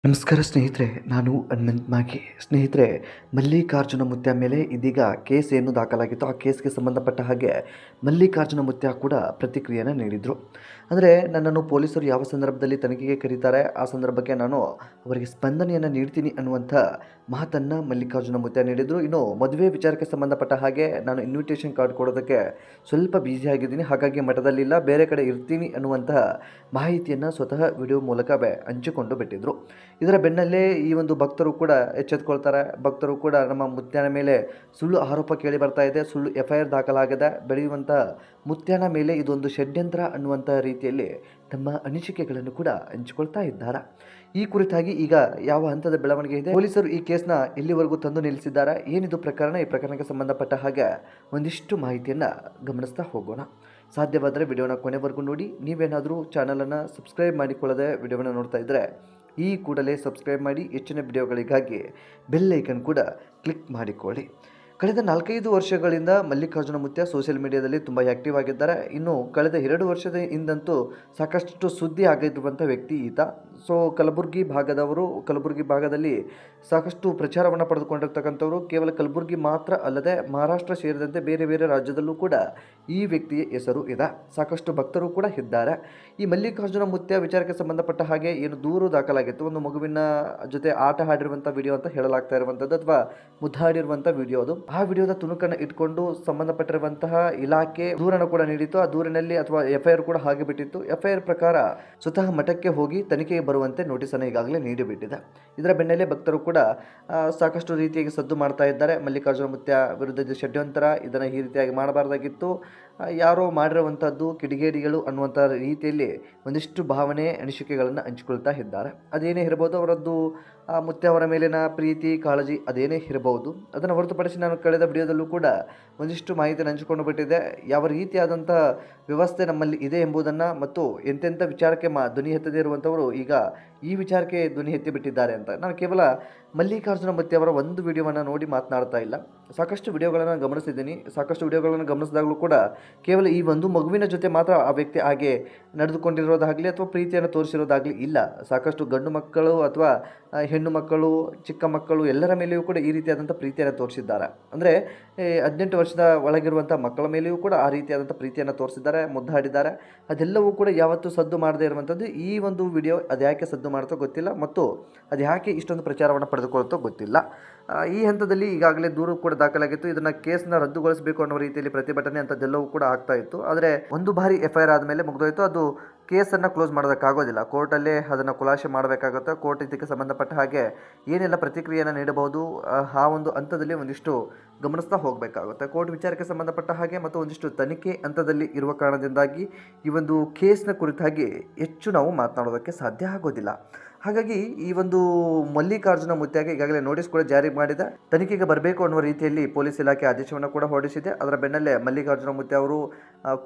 ನಮಸ್ಕಾರ ಸ್ನೇಹಿತರೆ, ನಾನು ಹನುಮಂತ್ ಮಾಗಿ. ಸ್ನೇಹಿತರೆ, ಮಲ್ಲಿಕಾರ್ಜುನ ಮುತ್ಯ ಮೇಲೆ ಇದೀಗ ಕೇಸ್ ಏನು ದಾಖಲಾಗಿತ್ತು, ಆ ಕೇಸ್ಗೆ ಸಂಬಂಧಪಟ್ಟ ಹಾಗೆ ಮಲ್ಲಿಕಾರ್ಜುನ ಮುತ್ಯ ಕೂಡ ಪ್ರತಿಕ್ರಿಯೆಯನ್ನು ನೀಡಿದರು. ಅಂದರೆ ನನ್ನನ್ನು ಪೊಲೀಸರು ಯಾವ ಸಂದರ್ಭದಲ್ಲಿ ತನಿಖೆಗೆ ಕರೀತಾರೆ ಆ ಸಂದರ್ಭಕ್ಕೆ ನಾನು ಅವರಿಗೆ ಸ್ಪಂದನೆಯನ್ನು ನೀಡ್ತೀನಿ ಅನ್ನುವಂಥ ಮಾತನ್ನು ಮಲ್ಲಿಕಾರ್ಜುನ ಮುತ್ಯ ನೀಡಿದರು. ಇನ್ನು ಮದುವೆ ವಿಚಾರಕ್ಕೆ ಸಂಬಂಧಪಟ್ಟ ಹಾಗೆ ನಾನು ಇನ್ವಿಟೇಷನ್ ಕಾರ್ಡ್ ಕೊಡೋದಕ್ಕೆ ಸ್ವಲ್ಪ ಬ್ಯುಸಿಯಾಗಿದ್ದೀನಿ, ಹಾಗಾಗಿ ಮಠದಲ್ಲಿಲ್ಲ, ಬೇರೆ ಕಡೆ ಇರ್ತೀನಿ ಅನ್ನುವಂತಹ ಮಾಹಿತಿಯನ್ನು ಸ್ವತಃ ವಿಡಿಯೋ ಮೂಲಕ ಹಂಚಿಕೊಂಡು ಬಿಟ್ಟಿದ್ದರು. ಇದರ ಬೆನ್ನಲ್ಲೇ ಈ ಒಂದು ಭಕ್ತರು ಕೂಡ ಎಚ್ಚೆತ್ತುಕೊಳ್ತಾರೆ. ಭಕ್ತರು ಕೂಡ ನಮ್ಮ ಮುತ್ಯನ ಮೇಲೆ ಸುಳ್ಳು ಆರೋಪ ಕೇಳಿ ಬರ್ತಾ ಇದೆ, ಸುಳ್ಳು FIR ದಾಖಲಾಗಿದೆ, ಬೆಳೆಯುವಂಥ ಮುತ್ಯನ ಮೇಲೆ ಇದೊಂದು ಷಡ್ಯಂತ್ರ ಅನ್ನುವಂಥ ರೀತಿಯಲ್ಲಿ ತಮ್ಮ ಅನಿಸಿಕೆಗಳನ್ನು ಕೂಡ ಹಂಚಿಕೊಳ್ತಾ ಇದ್ದಾರೆ. ಈ ಕುರಿತಾಗಿ ಈಗ ಯಾವ ಹಂತದ ಬೆಳವಣಿಗೆ ಇದೆ, ಪೊಲೀಸರು ಈ ಕೇಸ್ನ ಎಲ್ಲಿವರೆಗೂ ತಂದು ನಿಲ್ಲಿಸಿದ್ದಾರೆ, ಏನಿದು ಪ್ರಕರಣ, ಈ ಪ್ರಕರಣಕ್ಕೆ ಸಂಬಂಧಪಟ್ಟ ಹಾಗೆ ಒಂದಿಷ್ಟು ಮಾಹಿತಿಯನ್ನು ಗಮನಿಸ್ತಾ ಹೋಗೋಣ. ಸಾಧ್ಯವಾದರೆ ವಿಡಿಯೋನ ಕೊನೆವರೆಗೂ ನೋಡಿ. ನೀವೇನಾದರೂ ಚಾನಲನ್ನು ಸಬ್ಸ್ಕ್ರೈಬ್ ಮಾಡಿಕೊಳ್ಳದೆ ವಿಡಿಯೋವನ್ನು ನೋಡ್ತಾ ಇದ್ದರೆ ಈ ಕೂಡಲೇ ಸಬ್ಸ್ಕ್ರೈಬ್ ಮಾಡಿ. ಹೆಚ್ಚಿನ ವಿಡಿಯೋಗಳಿಗಾಗಿ ಬೆಲ್ ಐಕನ್ ಕೂಡ ಕ್ಲಿಕ್ ಮಾಡಿಕೊಳ್ಳಿ. ಕಳೆದ 4-5 ವರ್ಷಗಳಿಂದ ಮಲ್ಲಿಕಾರ್ಜುನ ಮುತ್ಯ ಸೋಷಿಯಲ್ ಮೀಡಿಯಾದಲ್ಲಿ ತುಂಬ ಆ್ಯಕ್ಟಿವ್ ಆಗಿದ್ದಾರೆ. ಇನ್ನು ಕಳೆದ 2 ವರ್ಷದ ಹಿಂದಂತೂ ಸಾಕಷ್ಟು ಸುದ್ದಿ ಆಗಿರುವಂಥ ವ್ಯಕ್ತಿ ಈತ. ಸೊ ಕಲಬುರಗಿ ಭಾಗದಲ್ಲಿ ಸಾಕಷ್ಟು ಪ್ರಚಾರವನ್ನು ಪಡೆದುಕೊಂಡಿರ್ತಕ್ಕಂಥವ್ರು. ಕೇವಲ ಕಲಬುರಗಿ ಮಾತ್ರ ಅಲ್ಲದೆ ಮಹಾರಾಷ್ಟ್ರ ಸೇರಿದಂತೆ ಬೇರೆ ಬೇರೆ ರಾಜ್ಯದಲ್ಲೂ ಕೂಡ ಈ ವ್ಯಕ್ತಿಯ ಹೆಸರು ಇದೆ. ಸಾಕಷ್ಟು ಭಕ್ತರು ಕೂಡ ಇದ್ದಾರೆ. ಈ ಮಲ್ಲಿಕಾರ್ಜುನ ಮುತ್ಯ ವಿಚಾರಕ್ಕೆ ಸಂಬಂಧಪಟ್ಟ ಹಾಗೆ ಏನು ದೂರು ದಾಖಲಾಗಿತ್ತು, ಒಂದು ಮಗುವಿನ ಜೊತೆ ಆಟ ಆಡಿರುವಂಥ ವಿಡಿಯೋ ಅಂತ ಹೇಳಲಾಗ್ತಾ ಇರುವಂಥದ್ದು, ಅಥವಾ ಮುದ್ದಾಡಿರುವಂಥ ವಿಡಿಯೋ. ಅದು ಆ ವಿಡಿಯೋದ ತುಣುಕನ್ನು ಇಟ್ಕೊಂಡು ಸಂಬಂಧಪಟ್ಟಿರುವಂತಹ ಇಲಾಖೆ ದೂರನ್ನು ಕೂಡ ನೀಡಿತ್ತು. ಆ ದೂರಿನಲ್ಲಿ ಅಥವಾ FIR ಕೂಡ ಹಾಗೆ ಬಿಟ್ಟಿತ್ತು. FIR ಪ್ರಕಾರ ಸ್ವತಃ ಮಠಕ್ಕೆ ಹೋಗಿ ತನಿಖೆಗೆ ಬರುವಂತೆ ನೋಟಿಸನ್ನು ಈಗಾಗಲೇ ನೀಡಿಬಿಟ್ಟಿದೆ. ಇದರ ಬೆನ್ನಲ್ಲೇ ಭಕ್ತರು ಕೂಡ ಸಾಕಷ್ಟು ರೀತಿಯಾಗಿ ಸದ್ದು ಮಾಡ್ತಾ ಇದ್ದಾರೆ. ಮಲ್ಲಿಕಾರ್ಜುನ ಮುತ್ಯ ವಿರುದ್ಧ ಷಡ್ಯಂತ್ರ, ಇದನ್ನು ಈ ರೀತಿಯಾಗಿ ಮಾಡಬಾರ್ದಾಗಿತ್ತು, ಯಾರೋ ಮಾಡಿರುವಂಥದ್ದು ಕಿಡಿಗೇಡಿಗಳು ಅನ್ನುವಂಥ ರೀತಿಯಲ್ಲಿ ಒಂದಿಷ್ಟು ಭಾವನೆ ಅನಿಸಿಕೆಗಳನ್ನು ಹಂಚಿಕೊಳ್ತಾ ಇದ್ದಾರೆ. ಅದೇನೇ ಇರಬಹುದು, ಅವರದ್ದು ಮುತ್ಯ ಅವರ ಮೇಲಿನ ಪ್ರೀತಿ ಕಾಳಜಿ ಅದೇನೇ ಇರಬಹುದು. ಅದನ್ನು ಹೊರತುಪಡಿಸಿ ನಾನು ಕಳೆದ ವಿಡಿಯೋದಲ್ಲೂ ಕೂಡ ಒಂದಿಷ್ಟು ಮಾಹಿತಿಯನ್ನು ಹಂಚಿಕೊಂಡು ಬಿಟ್ಟಿದೆ. ಯಾವ ರೀತಿಯಾದಂಥ ವ್ಯವಸ್ಥೆ ನಮ್ಮಲ್ಲಿ ಇದೆ ಎಂಬುದನ್ನು, ಮತ್ತು ಎಂತೆಂಥ ವಿಚಾರಕ್ಕೆ ಧ್ವನಿ ಎತ್ತದೇ ಇರುವಂಥವರು ಈಗ ಈ ವಿಚಾರಕ್ಕೆ ಧ್ವನಿ ಎತ್ತಿ ಬಿಟ್ಟಿದ್ದಾರೆ ಅಂತ. ನಾನು ಕೇವಲ ಮಲ್ಲಿಕಾರ್ಜುನ ಮುತ್ಯ ಅವರ ಒಂದು ವಿಡಿಯೋವನ್ನು ನೋಡಿ ಮಾತನಾಡ್ತಾ ಇಲ್ಲ. ಸಾಕಷ್ಟು ವಿಡಿಯೋಗಳನ್ನು ಗಮನಿಸಿದ್ದೀನಿ. ಸಾಕಷ್ಟು ವಿಡಿಯೋಗಳನ್ನು ಗಮನಿಸಿದಾಗಲೂ ಕೂಡ ಕೇವಲ ಈ ಒಂದು ಮಗುವಿನ ಜೊತೆ ಮಾತ್ರ ಆ ವ್ಯಕ್ತಿ ಹಾಗೆ ನಡೆದುಕೊಂಡಿರೋದಾಗಲಿ ಅಥವಾ ಪ್ರೀತಿಯನ್ನು ತೋರಿಸಿರೋದಾಗಲಿ ಇಲ್ಲ. ಸಾಕಷ್ಟು ಗಂಡು ಮಕ್ಕಳು ಅಥವಾ ಹೆಣ್ಣು ಮಕ್ಕಳು, ಚಿಕ್ಕ ಮಕ್ಕಳು ಎಲ್ಲರ ಮೇಲೆಯೂ ಕೂಡ ಈ ರೀತಿಯಾದಂಥ ಪ್ರೀತಿಯನ್ನು ತೋರಿಸಿದ್ದಾರೆ. ಅಂದರೆ 18 ವರ್ಷದ ಒಳಗಿರುವಂಥ ಮಕ್ಕಳ ಮೇಲೆಯೂ ಕೂಡ ಆ ರೀತಿಯಾದಂಥ ಪ್ರೀತಿಯನ್ನು ತೋರಿಸಿದ್ದಾರೆ, ಮುದ್ದಾಡಿದ್ದಾರೆ. ಅದೆಲ್ಲವೂ ಕೂಡ ಯಾವತ್ತೂ ಸದ್ದು ಮಾಡದೇ ಇರುವಂಥದ್ದು. ಈ ಒಂದು ವಿಡಿಯೋ ಅದು ಯಾಕೆ ಸದ್ದು ಮಾಡ್ತೋ ಗೊತ್ತಿಲ್ಲ, ಮತ್ತು ಅದು ಯಾಕೆ ಇಷ್ಟೊಂದು ಪ್ರಚಾರವನ್ನು ಪಡೆದುಕೊಳ್ತೋ ಗೊತ್ತಿಲ್ಲ. ಈ ಹಂತದಲ್ಲಿ ಈಗಾಗಲೇ ದೂರು ಕೂಡ ದಾಖಲಾಗಿತ್ತು. ಇದನ್ನು ಕೇಸ್ನ ರದ್ದುಗೊಳಿಸಬೇಕು ಅನ್ನೋ ರೀತಿಯಲ್ಲಿ ಪ್ರತಿಭಟನೆ ಅಂಥದ್ದೆಲ್ಲವೂ ಕೂಡ ಆಗ್ತಾ ಇತ್ತು. ಆದರೆ ಒಂದು ಬಾರಿ FIR ಆದಮೇಲೆ ಮುಗಿದೋಯ್ತು. ಅದು ಕೇಸನ್ನು ಕ್ಲೋಸ್ ಮಾಡೋದಕ್ಕಾಗೋದಿಲ್ಲ, ಕೋರ್ಟಲ್ಲೇ ಅದನ್ನು ಖುಲಾಸೆ ಮಾಡಬೇಕಾಗುತ್ತೆ. ಕೋರ್ಟ್ ಇದಕ್ಕೆ ಸಂಬಂಧಪಟ್ಟ ಹಾಗೆ ಏನೆಲ್ಲ ಪ್ರತಿಕ್ರಿಯೆಯನ್ನು ನೀಡಬಹುದು ಆ ಒಂದು ಹಂತದಲ್ಲಿ ಒಂದಿಷ್ಟು ಗಮನಿಸ್ತಾ ಹೋಗಬೇಕಾಗುತ್ತೆ. ಕೋರ್ಟ್ ವಿಚಾರಕ್ಕೆ ಸಂಬಂಧಪಟ್ಟ ಹಾಗೆ ಮತ್ತು ಒಂದಿಷ್ಟು ತನಿಖೆ ಹಂತದಲ್ಲಿ ಇರುವ ಕಾರಣದಿಂದಾಗಿ ಈ ಒಂದು ಕೇಸ್ನ ಕುರಿತಾಗಿ ಹೆಚ್ಚು ನಾವು ಮಾತನಾಡೋದಕ್ಕೆ ಸಾಧ್ಯ ಆಗೋದಿಲ್ಲ. ಹಾಗಾಗಿ ಈ ಒಂದು ಮಲ್ಲಿಕಾರ್ಜುನ ಮುತ್ಯಗೆ ಈಗಾಗಲೇ ನೋಟಿಸ್ ಕೂಡ ಜಾರಿ ಮಾಡಿದೆ. ತನಿಖೆಗೆ ಬರಬೇಕು ಅನ್ನುವ ರೀತಿಯಲ್ಲಿ ಪೊಲೀಸ್ ಇಲಾಖೆ ಆದೇಶವನ್ನು ಕೂಡ ಹೊರಡಿಸಿದೆ. ಅದರ ಬೆನ್ನಲ್ಲೇ ಮಲ್ಲಿಕಾರ್ಜುನ ಮುತ್ಯ ಅವರು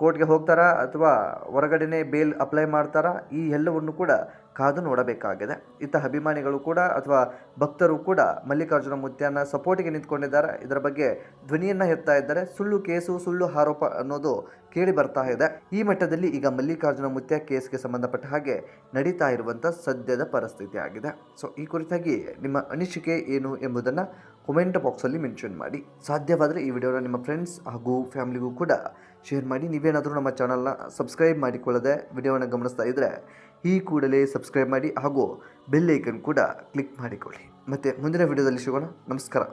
ಕೋರ್ಟ್ಗೆ ಹೋಗ್ತಾರಾ ಅಥವಾ ಹೊರಗಡೆನೇ ಬೇಲ್ ಅಪ್ಲೈ ಮಾಡ್ತಾರಾ, ಈ ಎಲ್ಲವನ್ನು ಕೂಡ ಕಾದು ನೋಡಬೇಕಾಗಿದೆ. ಇತ್ತ ಅಭಿಮಾನಿಗಳು ಕೂಡ ಅಥವಾ ಭಕ್ತರು ಕೂಡ ಮಲ್ಲಿಕಾರ್ಜುನ ಮುತ್ಯನ ಸಪೋರ್ಟಿಗೆ ನಿಂತ್ಕೊಂಡಿದ್ದಾರೆ. ಇದರ ಬಗ್ಗೆ ಧ್ವನಿಯನ್ನು ಎತ್ತಾ ಇದ್ದಾರೆ. ಸುಳ್ಳು ಕೇಸು, ಸುಳ್ಳು ಆರೋಪ ಅನ್ನೋದು ಕೇಳಿ ಬರ್ತಾ ಇದೆ. ಈ ಮಟ್ಟದಲ್ಲಿ ಈಗ ಮಲ್ಲಿಕಾರ್ಜುನ ಮುತ್ಯ ಕೇಸ್ಗೆ ಸಂಬಂಧಪಟ್ಟ ಹಾಗೆ ನಡೀತಾ ಇರುವಂಥ ಸದ್ಯದ ಪರಿಸ್ಥಿತಿ ಆಗಿದೆ. ಸೊ ಈ ಕುರಿತಾಗಿ ನಿಮ್ಮ ಅನಿಸಿಕೆ ಏನು ಎಂಬುದನ್ನು ಕಾಮೆಂಟ್ ಬಾಕ್ಸಲ್ಲಿ ಮೆನ್ಷನ್ ಮಾಡಿ. ಸಾಧ್ಯವಾದರೆ ಈ ವಿಡಿಯೋನ ನಿಮ್ಮ ಫ್ರೆಂಡ್ಸ್ ಹಾಗೂ ಫ್ಯಾಮಿಲಿಗೂ ಕೂಡ ಶೇರ್ ಮಾಡಿ. ನೀವೇನಾದರೂ ನಮ್ಮ ಚಾನಲ್ನ ಸಬ್ಸ್ಕ್ರೈಬ್ ಮಾಡಿಕೊಳ್ಳದೆ ವಿಡಿಯೋವನ್ನು ಗಮನಿಸ್ತಾ ಇದ್ದರೆ ಈ ಕೂಡಲೇ ಸಬ್ಸ್ಕ್ರೈಬ್ ಮಾಡಿ ಹಾಗೂ ಬೆಲ್ ಐಕನ್ ಕೂಡ ಕ್ಲಿಕ್ ಮಾಡಿಕೊಳ್ಳಿ. ಮತ್ತು ಮುಂದಿನ ವಿಡಿಯೋದಲ್ಲಿ ಸಿಗೋಣ. ನಮಸ್ಕಾರ.